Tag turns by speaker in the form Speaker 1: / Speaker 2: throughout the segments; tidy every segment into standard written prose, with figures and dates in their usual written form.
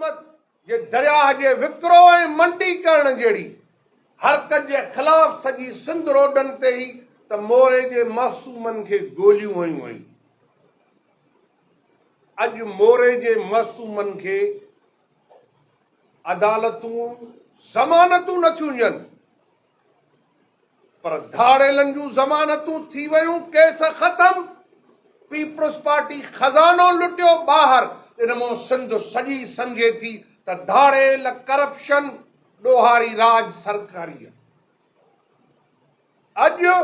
Speaker 1: हुकूमत जे दरिया जे विकिरो ऐं मंडी करण जहिड़ी हरकत जे ख़िलाफ़ सॼी सिंध रोडनि ते ई त मोरे जे मासूमनि खे गोलियूं हयूं आहिनि। अॼु मोरे जे मासूमनि खे अदालतूं ज़मानतूं नथियूं ॾियनि, पर धाड़ेलनि जूं ज़मानतूं थी वयूं, केस ख़तम। पीपल्स पार्टी खज़ानो लुटियो ॿाहिरि। इन मां सिंध सॼी सम्झे थी त धाड़ेल करप्शन ॾोहारी राज सरकारी आहे। अॼु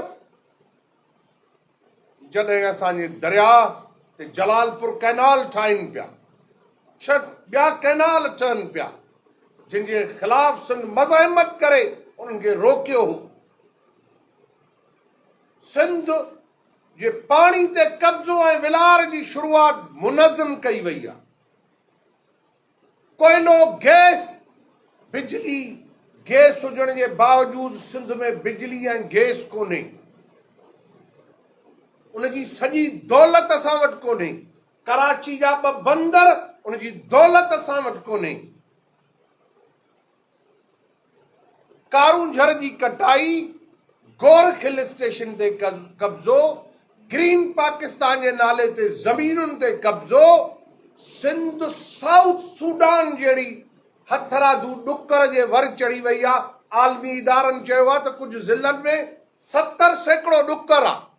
Speaker 1: जॾहिं असांजे दरिया ते जलालपुर कैनाल ठाहिनि पिया, 6 ॿिया कैनाल ठहनि पिया, जिन जे ख़िलाफ़ सिंध मज़ाहिमत करे उन्हनि खे रोकियो हो। सिंध जे पाणी ते कब्ज़ो ऐं विलार जी शुरूआत मुनज़्ज़म कई वई आहे। कोयलो, गैस, बिजली, गैस हुजण जे बावजूद सिंध में बिजली ऐं गैस कोन्हे। उनजी सॼी दौलत असां वटि कोन्हे। कराची जा 2 बंदर, उनजी दौलत असां वटि कोन्हे। कारूंझर जी कटाई, गोरख हिल स्टेशन ते कब्ज़ो, ग्रीन पाकिस्तान जे नाले ते ज़मीनुनि ते कब्ज़ो, सिंध साउथ सूडान जहिड़ी हथरादू ॾुकर जे वर चढ़ी वई आहे। आलमी इदारनि चयो आहे त कुझु ज़िलनि में 70% ॾुकर आहे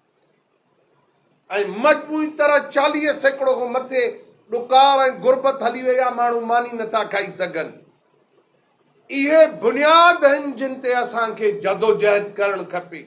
Speaker 1: ऐं मजमूई तरह 40% खां मथे ॾुकार ऐं गुरबत हली वई आहे। माण्हू मानी नथा खाई सघनि। इहे बुनियाद आहिनि जिन ते असांखे जदोजहद करणु खपे।